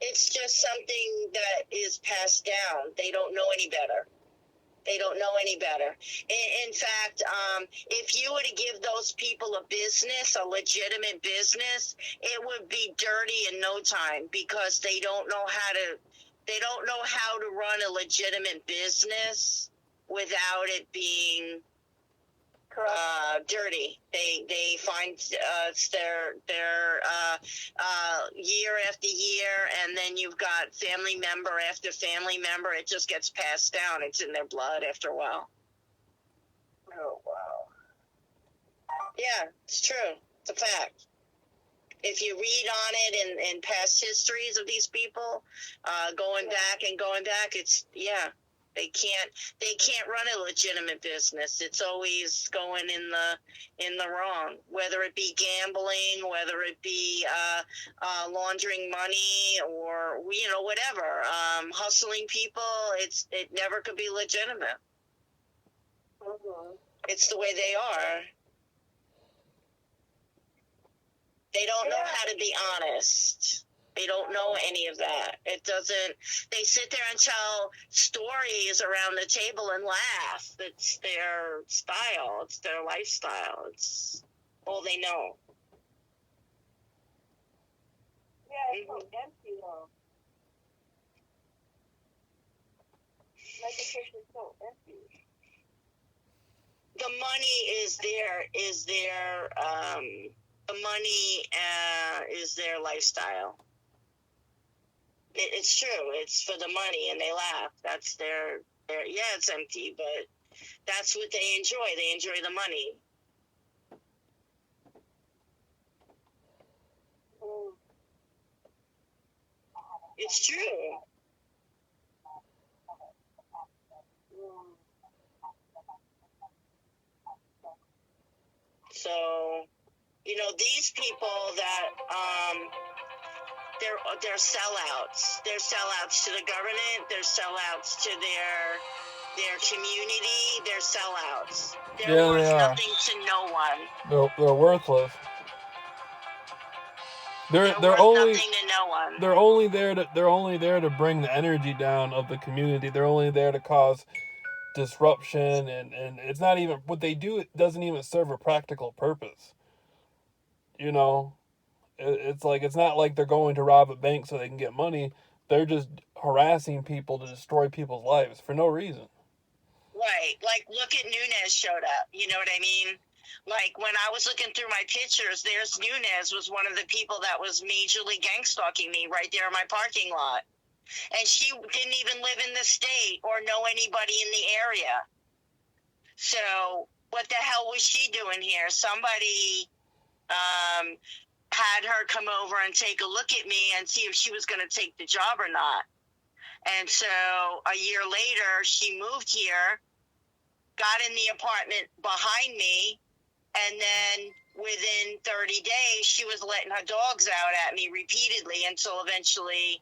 It's just something that is passed down. They don't know any better. They don't know any better. In fact, if you were to give those people a business, a legitimate business, it would be dirty in no time because they don't know how to run a legitimate business without it being dirty. They find it's their year after year, and then you've got family member after family member. It just gets passed down. It's in their blood after a while. Oh wow! Yeah, it's true. It's a fact. If you read on it in past histories of these people, going back, it's They can't run a legitimate business. It's always going in the wrong, whether it be gambling, whether it be laundering money, or whatever, hustling people. It never could be legitimate. Mm-hmm. It's the way they are. They don't know how to be honest. They don't know any of that. They sit there and tell stories around the table and laugh. It's their style. It's their lifestyle. It's all they know. Yeah, it's so empty though. Like the church is so empty. The money is their lifestyle. It's true. It's for the money, and they laugh. That's their it's empty, but that's what they enjoy. They enjoy the money. It's true. So, these people that they're sellouts. They're sellouts to the government. They're sellouts to their community. They're sellouts. They're worth nothing to no one. They're worthless. They're worth only nothing to no one. They're only there to bring the energy down of the community. They're only there to cause disruption, and it's not even what they do. It doesn't even serve a practical purpose. It's like, it's not like they're going to rob a bank so they can get money. They're just harassing people to destroy people's lives for no reason. Right. Like, look at Nunez showed up. You know what I mean? Like, when I was looking through my pictures, there's Nunez was one of the people that was majorly gang stalking me right there in my parking lot. And she didn't even live in the state or know anybody in the area. So what the hell was she doing here? Somebody had her come over and take a look at me and see if she was going to take the job or not. And so a year later, she moved here, got in the apartment behind me, and then within 30 days, she was letting her dogs out at me repeatedly until eventually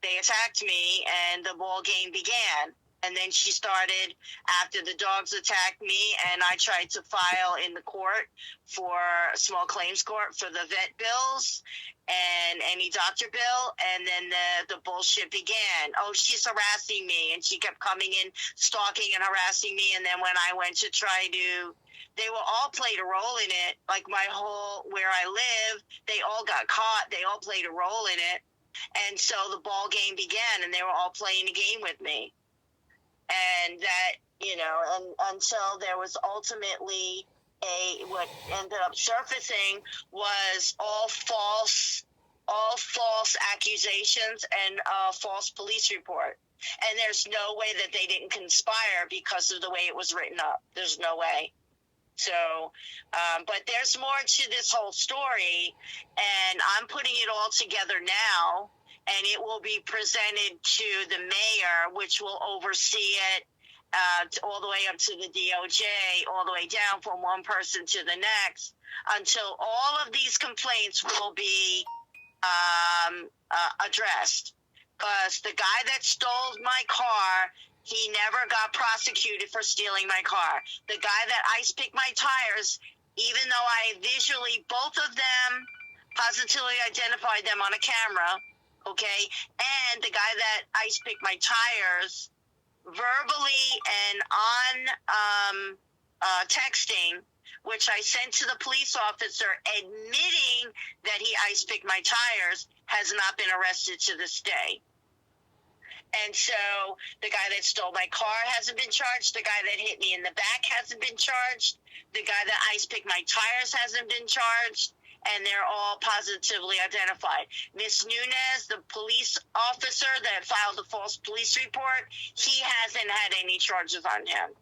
they attacked me and the ball game began. And then she started, after the dogs attacked me, and I tried to file in the court for a small claims court for the vet bills and any doctor bill, and then the bullshit began. Oh, she's harassing me, and she kept coming in, stalking and harassing me, and then when I went to try to, they were all played a role in it, like where I live, they all got caught, they all played a role in it, and so the ball game began, and they were all playing a game with me. And that, and until there was ultimately what ended up surfacing was all false accusations and a false police report. And there's no way that they didn't conspire because of the way it was written up. There's no way. So, but there's more to this whole story, and I'm putting it all together now. And it will be presented to the mayor, which will oversee it all the way up to the DOJ, all the way down from one person to the next, until all of these complaints will be addressed. Because the guy that stole my car, he never got prosecuted for stealing my car. The guy that ice picked my tires, even though I visually, both of them positively identified them on a camera, okay? And the guy that ice picked my tires verbally and on texting, which I sent to the police officer admitting that he ice picked my tires, has not been arrested to this day. And so the guy that stole my car hasn't been charged. The guy that hit me in the back hasn't been charged. The guy that ice picked my tires hasn't been charged. And they're all positively identified. Miss Nunez, the police officer that filed the false police report, he hasn't had any charges on him.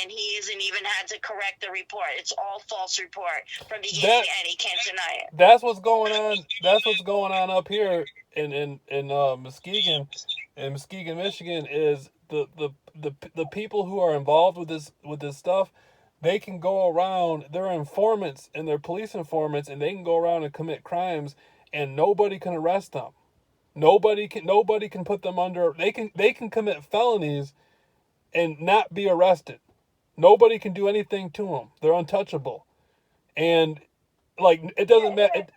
And he hasn't even had to correct the report. It's all false report from beginning to end. He can't deny it. That's what's going on. That's what's going on up here in Muskegon, in Muskegon, Michigan, is the people who are involved with this stuff. They can go around. They're informants and they're police informants, and they can go around and commit crimes, and nobody can arrest them. Nobody can put them under. They can commit felonies and not be arrested. Nobody can do anything to them. They're untouchable. And like it doesn't matter.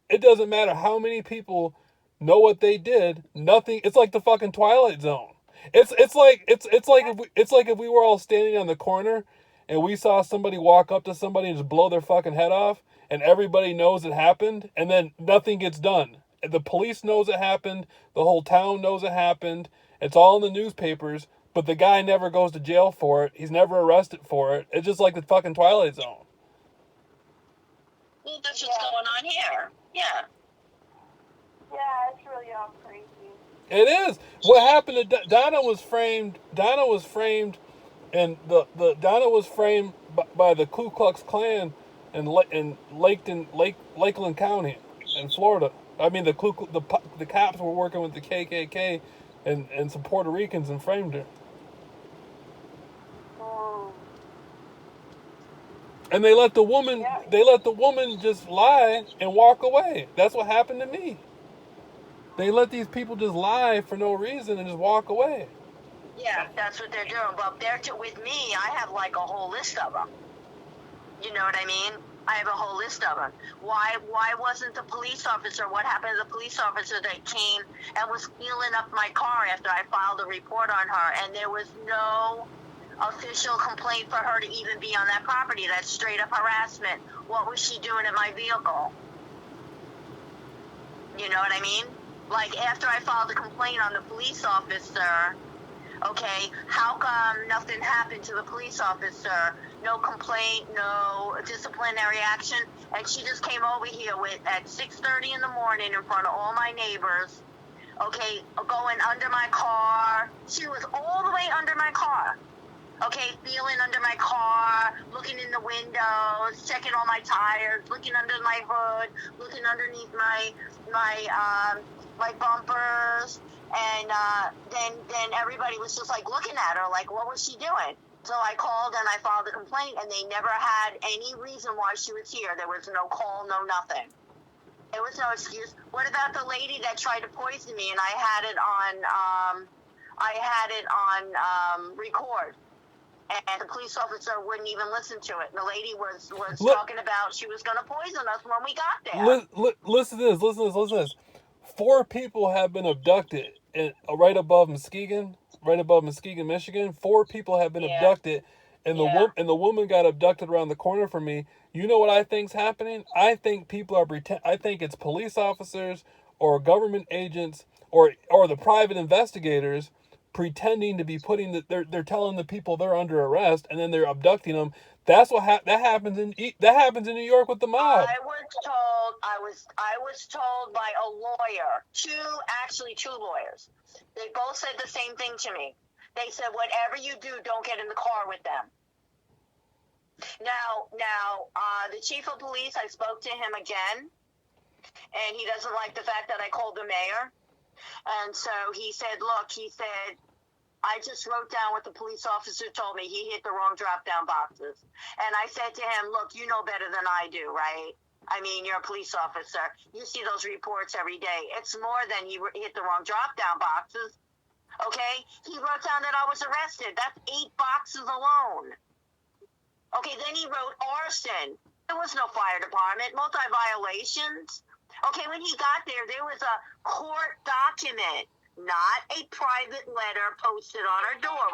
It doesn't matter how many people know what they did. Nothing. It's like the fucking Twilight Zone. It's like if we were all standing on the corner and we saw somebody walk up to somebody and just blow their fucking head off, and everybody knows it happened, and then nothing gets done. The police knows it happened. The whole town knows it happened. It's all in the newspapers, but the guy never goes to jail for it. He's never arrested for it. It's just like the fucking Twilight Zone. Well, that's what's going on here. Yeah. Yeah, it's really all crazy. It is. What happened to Donna was framed, and the Donna was framed by the Ku Klux Klan in Lakeland County in Florida. I mean, the cops were working with the KKK and some Puerto Ricans and framed her. And they let the woman just lie and walk away. That's what happened to me. They let these people just lie for no reason and just walk away. Yeah, that's what they're doing. But with me, I have like a whole list of them. You know what I mean? I have a whole list of them. Why wasn't the police officer? What happened to the police officer that came and was feeling up my car after I filed a report on her, and there was no official complaint for her to even be on that property? That's straight up harassment. What was she doing in my vehicle? You know what I mean? Like, after I filed a complaint on the police officer, okay, how come nothing happened to the police officer? No complaint, no disciplinary action, and she just came over here at 6:30 in the morning in front of all my neighbors, okay, going under my car. She was all the way under my car, okay, feeling under my car, looking in the windows, checking all my tires, looking under my hood, looking underneath my bumpers, and then everybody was just like looking at her like, what was she doing? So I called and I filed a complaint, and they never had any reason why she was here. There was no call, no nothing. There was no excuse. What about the lady that tried to poison me, and I had it on record, and the police officer wouldn't even listen to it. The lady was talking about she was going to poison us when we got there. Listen to this. 4 people have been abducted right above Muskegon, Michigan. 4 people have been abducted, and the woman got abducted around the corner from me. You know what I think's happening? I think people are I think it's police officers or government agents or the private investigators pretending to be they're telling the people they're under arrest, and then they're abducting them. That's what that happens in New York with the mob. I was told by a lawyer, two lawyers. They both said the same thing to me. They said, whatever you do, don't get in the car with them. Now, the chief of police, I spoke to him again, and he doesn't like the fact that I called the mayor. And so he said, I just wrote down what the police officer told me. He hit the wrong drop-down boxes. And I said to him, look, you know better than I do, right? I mean, you're a police officer. You see those reports every day. It's more than he hit the wrong drop-down boxes, okay? He wrote down that I was arrested. That's 8 boxes alone. Okay, then he wrote arson. There was no fire department. Multi-violations. Okay, when he got there was a court document, not a private letter posted on her door.